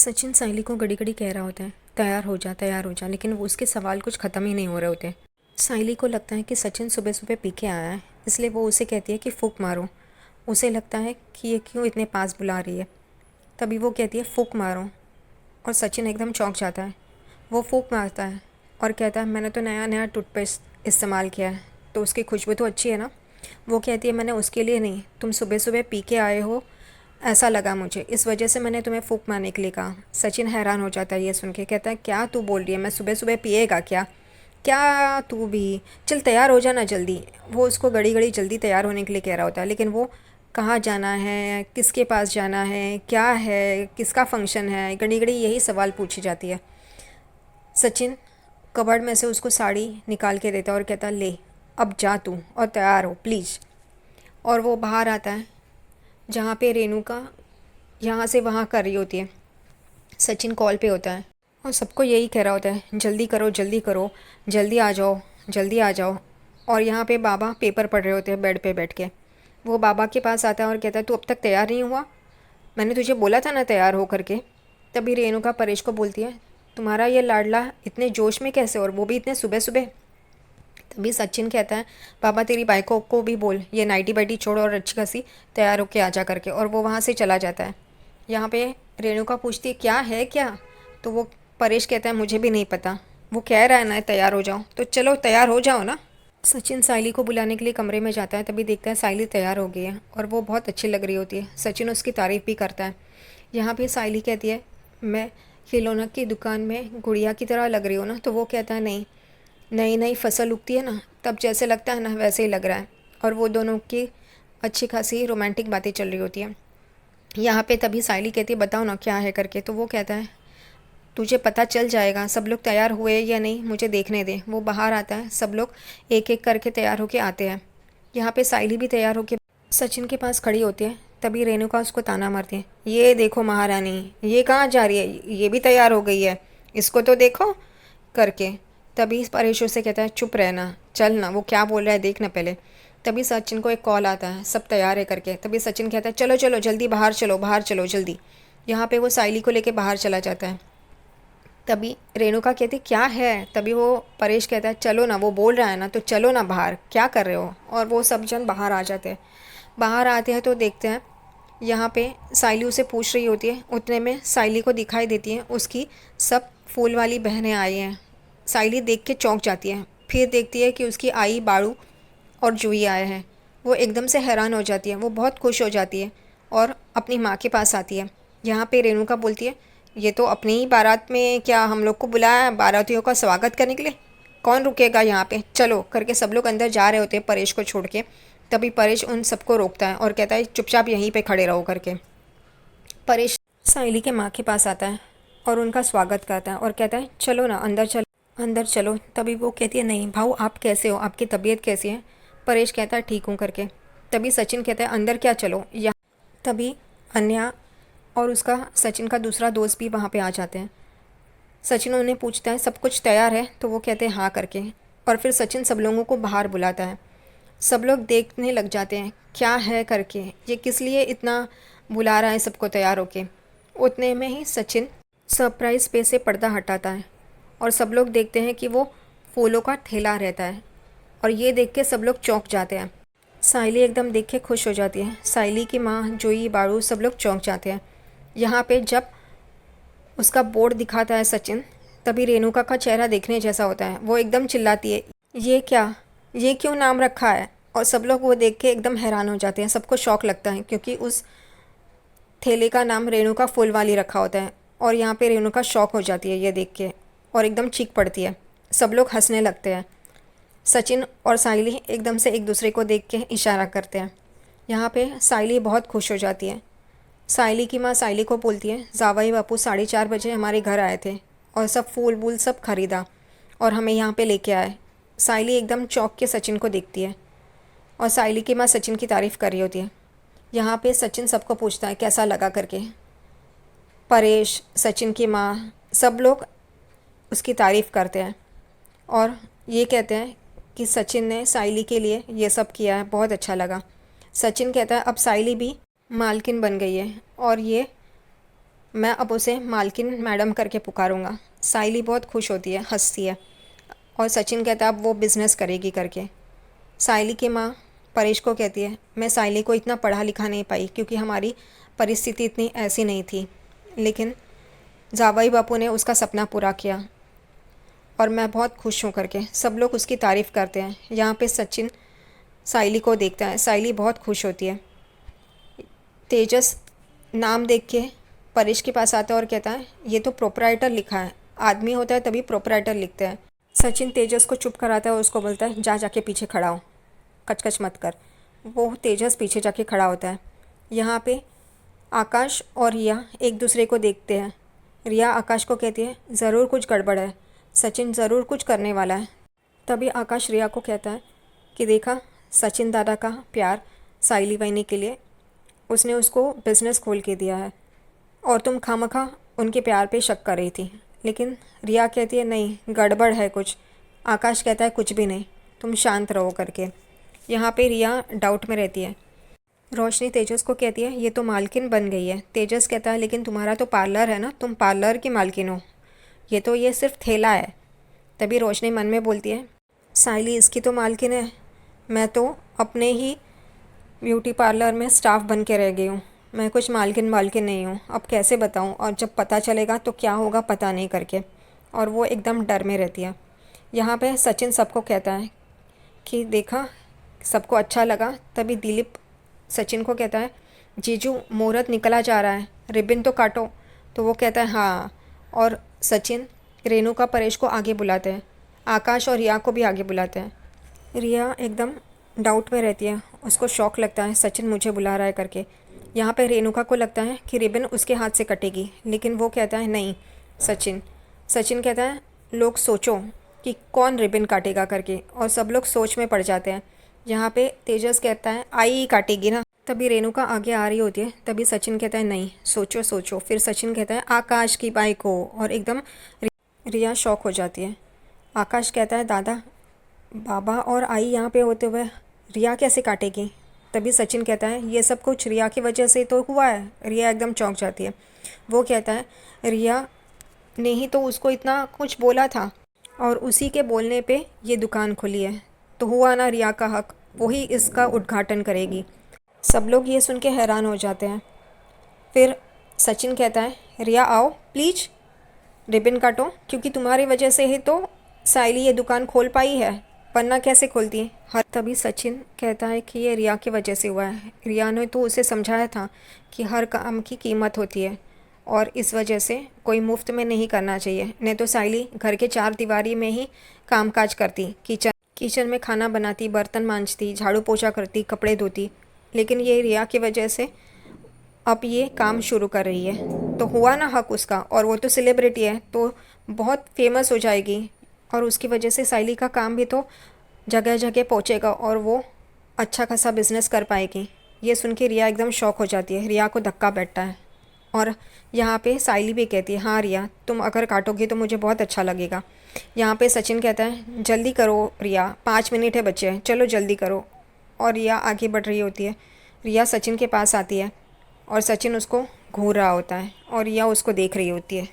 सचिन साइली को घड़ी घड़ी कह रहा होता है, तैयार हो जा, लेकिन वो उसके सवाल कुछ ख़त्म ही नहीं हो रहे होते। साइली को लगता है कि सचिन सुबह सुबह पी के आया है, इसलिए वो उसे कहती है कि फूंक मारो। उसे लगता है कि ये क्यों इतने पास बुला रही है। तभी वो कहती है फूंक मारो, और सचिन एकदम चौंक जाता है। वो फूंक मारता है और कहता है मैंने तो नया नया टूथपेस्ट इस्तेमाल किया है, तो उसकी खुशबू तो अच्छी है ना। वो कहती है मैंने उसके लिए नहीं, तुम सुबह सुबह पी के आए हो, ऐसा लगा मुझे, इस वजह से मैंने तुम्हें फूंक मारने के लिए कहा। सचिन हैरान हो जाता है ये सुन के, कहता है क्या तू बोल रही है, मैं सुबह सुबह पिएगा क्या? क्या तू भी, चल तैयार हो जाना जल्दी। वो उसको घड़ी घड़ी जल्दी तैयार होने के लिए कह रहा होता है, लेकिन वो कहाँ जाना है, किसके पास जाना है, क्या है, किसका फंक्शन है, घड़ी घड़ी यही सवाल पूछी जाती है। सचिन कबर्ड में से उसको साड़ी निकाल के देता है और कहता है ले, अब जा तू और तैयार हो प्लीज़। और वो बाहर आता है जहाँ पे रेणुका यहाँ से वहाँ कर रही होती है। सचिन कॉल पे होता है और सबको यही कह रहा होता है जल्दी करो जल्दी करो, जल्दी आ जाओ, जल्दी आ जाओ। और यहाँ पे बाबा पेपर पढ़ रहे होते हैं बेड पे बैठ के। वो बाबा के पास आता है और कहता है तू अब तक तैयार नहीं हुआ, मैंने तुझे बोला था ना तैयार हो करके। तभी रेणुका परेश को बोलती है तुम्हारा ये लाडला इतने जोश में कैसे, और वो भी इतने सुबह सुबह। तभी सचिन कहता है पापा तेरी बाइको को भी बोल ये नाइटी बाइटी छोड़ और अच्छी खासी तैयार होके आ जा करके। और वो वहाँ से चला जाता है। यहाँ पे रेणुका पूछती है क्या है क्या, तो वो परेश कहता है मुझे भी नहीं पता, वो कह रहा है ना तैयार हो जाओ, तो चलो तैयार हो जाओ ना। सचिन साइली को बुलाने के लिए कमरे में जाता है, तभी देखता है साइली तैयार हो गई है और वो बहुत अच्छी लग रही होती है। सचिन उसकी तारीफ़ भी करता है। यहाँ पे साइली कहती है मैं खिलौना की दुकान में गुड़िया की तरह लग रही हूँ ना, तो वो कहता है नहीं, नई नई फसल उगती है ना तब जैसे लगता है ना वैसे ही लग रहा है। और वो दोनों की अच्छी खासी रोमांटिक बातें चल रही होती हैं। यहाँ पे तभी साइली कहती है बताओ ना क्या है करके, तो वो कहता है तुझे पता चल जाएगा, सब लोग तैयार हुए या नहीं मुझे देखने दे। वो बाहर आता है, सब लोग एक एक करके तैयार होके आते हैं। यहाँ पे साइली भी तैयार होके सचिन के पास खड़ी होती है। तभी रेणुका उसको ताना मारती है ये देखो महारानी, ये कहाँ जा रही है, ये भी तैयार हो गई है, इसको तो देखो करके। तभी परेश से कहता है चुप रहना, चल ना, वो क्या बोल रहा है देख ना पहले। तभी सचिन को एक कॉल आता है सब तैयार है करके। तभी सचिन कहता है चलो चलो जल्दी बाहर चलो जल्दी। यहाँ पे वो साइली को लेके बाहर चला जाता है। तभी रेणुका कहती क्या है, तभी वो परेश कहता है चलो ना, वो बोल रहा है ना तो चलो ना बाहर, क्या कर रहे हो। और वो सब जन बाहर आ जाते हैं। बाहर आते हैं तो देखते हैं यहाँ पे साइली उसे पूछ रही होती है, उतने में साइली को दिखाई देती है उसकी सब फूल वाली बहनें आई हैं। साइली देख के चौंक जाती है, फिर देखती है कि उसकी आई बाड़ू और जूही आए हैं। वो एकदम से हैरान हो जाती है, वो बहुत खुश हो जाती है और अपनी माँ के पास आती है। यहाँ पे रेणुका बोलती है ये तो अपनी ही बारात में क्या हम लोग को बुलाया है बारातियों का स्वागत करने के लिए, कौन रुकेगा यहाँ पे, चलो करके सब लोग अंदर जा रहे होते हैं परेश को छोड़ के। तभी परेश उन सबको रोकता है और कहता है चुपचाप यहीं पे खड़े रहो करके। परेश साइली के माँ के पास आता है और उनका स्वागत करता है और कहता है चलो ना अंदर चलो, अंदर चलो। तभी वो कहती है नहीं भाऊ आप कैसे हो, आपकी तबीयत कैसी है। परेश कहता है ठीक हूँ करके। तभी सचिन कहता है अंदर क्या चलो यहाँ। तभी अन्या और उसका सचिन का दूसरा दोस्त भी वहाँ पे आ जाते हैं। सचिन उन्हें पूछता है सब कुछ तैयार है, तो वो कहते हैं हाँ करके। और फिर सचिन सब लोगों को बाहर बुलाता है। सब लोग देखने लग जाते हैं क्या है करके, ये किस लिए इतना बुला रहा है सबको तैयार होके। उतने में ही सचिन सरप्राइज़ पे से पर्दा हटाता है और सब लोग देखते हैं कि वो फूलों का ठेला रहता है। और ये देख के सब लोग चौंक जाते हैं। साइली एकदम देख के खुश हो जाती है, साइली की माँ जोई बाड़ू सब लोग चौंक जाते हैं। यहाँ पे जब उसका बोर्ड दिखाता है सचिन, तभी रेणुका का चेहरा देखने जैसा होता है। वो एकदम चिल्लाती है ये क्या, ये क्यों नाम रखा है। और सब लोग वो देख के एकदम हैरान हो जाते हैं, सबको शौक लगता है क्योंकि उस थैले का नाम रेणुका फूल वाली रखा होता है। और यहाँ पे रेणुका शौक हो जाती है ये देख के और एकदम चीख पड़ती है, सब लोग हंसने लगते हैं। सचिन और साइली एकदम से एक दूसरे को देख के इशारा करते हैं। यहाँ पे साइली बहुत खुश हो जाती है। साइली की माँ साइली को बोलती है जावाई बापू 4:30 बजे हमारे घर आए थे और सब फूल वूल सब खरीदा और हमें यहाँ पे लेके आए। साइली एकदम चौंक के सचिन को देखती है और साइली की माँ सचिन की तारीफ़ कर रही होती है। यहाँ पे सचिन सबको पूछता है कैसा लगा करके। परेश, सचिन की माँ, सब लोग उसकी तारीफ़ करते हैं और ये कहते हैं कि सचिन ने साइली के लिए ये सब किया है, बहुत अच्छा लगा। सचिन कहता है अब साइली भी मालकिन बन गई है और ये मैं अब उसे मालकिन मैडम करके पुकारूंगा। साइली बहुत खुश होती है, हंसती है। और सचिन कहता है अब वो बिज़नेस करेगी करके। साइली की माँ परेश को कहती है मैं साइली को इतना पढ़ा लिखा नहीं पाई क्योंकि हमारी परिस्थिति इतनी ऐसी नहीं थी, लेकिन जावाई बापू ने उसका सपना पूरा किया और मैं बहुत खुश हूँ करके सब लोग उसकी तारीफ़ करते हैं। यहाँ पे सचिन साइली को देखता है, साइली बहुत खुश होती है। तेजस नाम देख के परेश के पास आता है और कहता है ये तो प्रोपराइटर लिखा है, आदमी होता है तभी प्रोपराइटर लिखते हैं। सचिन तेजस को चुप कराता है और उसको बोलता है जा जाके पीछे खड़ा हो, कचकच मत कर। वो तेजस पीछे जाके खड़ा होता है। यहाँ पे आकाश और रिया एक दूसरे को देखते हैं। रिया आकाश को कहती है ज़रूर कुछ गड़बड़ है, सचिन ज़रूर कुछ करने वाला है। तभी आकाश रिया को कहता है कि देखा सचिन दादा का प्यार साइली वहीनी के लिए, उसने उसको बिज़नेस खोल के दिया है और तुम खामखा उनके प्यार पे शक कर रही थी। लेकिन रिया कहती है नहीं गड़बड़ है कुछ। आकाश कहता है कुछ भी नहीं, तुम शांत रहो करके। यहाँ पे रिया डाउट में रहती है। रोशनी तेजस को कहती है ये तो मालकिन बन गई है। तेजस कहता है लेकिन तुम्हारा तो पार्लर है ना, तुम पार्लर की मालकिन हो, ये सिर्फ ठेला है। तभी रोशनी मन में बोलती है साइली इसकी तो मालकिन है, मैं तो अपने ही ब्यूटी पार्लर में स्टाफ बन के रह गई हूँ, मैं कुछ मालकिन मालकिन नहीं हूँ, अब कैसे बताऊँ और जब पता चलेगा तो क्या होगा पता नहीं करके। और वो एकदम डर में रहती है। यहाँ पे सचिन सबको कहता है कि देखा सबको अच्छा लगा। तभी दिलीप सचिन को कहता है जीजू मुहूर्त निकला जा रहा है, रिबन तो काटो। तो वो कहता है हाँ। और सचिन रेणुका परेश को आगे बुलाते हैं, आकाश और रिया को भी आगे बुलाते हैं। रिया एकदम डाउट में रहती है, उसको शौक लगता है सचिन मुझे बुला रहा है करके। यहाँ पे रेणुका को लगता है कि रिबन उसके हाथ से कटेगी, लेकिन वो कहता है नहीं सचिन। सचिन कहता है लोग सोचो कि कौन रिबन काटेगा करके, और सब लोग सोच में पड़ जाते हैं। यहाँ पे तेजस कहता है आई ही काटेगी ना। तभी रेणुका आगे आ रही होती है, तभी सचिन कहता है नहीं सोचो सोचो। फिर सचिन कहता है आकाश की बाइक हो, और एकदम रिया शौक हो जाती है। आकाश कहता है दादा बाबा और आई यहाँ पे होते हुए रिया कैसे काटेगी। तभी सचिन कहता है ये सब कुछ रिया की वजह से तो हुआ है। रिया एकदम चौंक जाती है। वो कहता है रिया ने ही तो उसको इतना कुछ बोला था और उसी के बोलने पे ये दुकान खुली है, तो हुआ ना रिया का हक, वही इसका उद्घाटन करेगी। सब लोग ये सुन के हैरान हो जाते हैं। फिर सचिन कहता है रिया आओ प्लीज रिबन काटो, क्योंकि तुम्हारी वजह से ही तो साइली ये दुकान खोल पाई है, वरना कैसे खोलती हर। तभी सचिन कहता है कि ये रिया की वजह से हुआ है। रिया ने तो उसे समझाया था कि हर काम की कीमत होती है और इस वजह से कोई मुफ्त में नहीं करना चाहिए, नहीं तो साइली घर के चार दीवारी में ही कामकाज करती, किचन में खाना बनाती, बर्तन मांजती, झाड़ू पोछा करती, कपड़े धोती। लेकिन ये रिया की वजह से अब ये काम शुरू कर रही है, तो हुआ ना हक उसका। और वो तो सेलिब्रिटी है, तो बहुत फेमस हो जाएगी और उसकी वजह से साइली का काम भी तो जगह जगह पहुंचेगा और वो अच्छा खासा बिजनेस कर पाएगी। ये सुन के रिया एकदम शौक हो जाती है, रिया को धक्का बैठता है। और यहाँ पे साइली भी कहती है हाँ रिया तुम अगर काटोगी तो मुझे बहुत अच्छा लगेगा। यहाँ पे सचिन कहता है जल्दी करो रिया, 5 मिनट है बच्चे, चलो जल्दी करो। और रिया आगे बढ़ रही होती है। रिया सचिन के पास आती है और सचिन उसको घूर रहा होता है और रिया उसको देख रही होती है।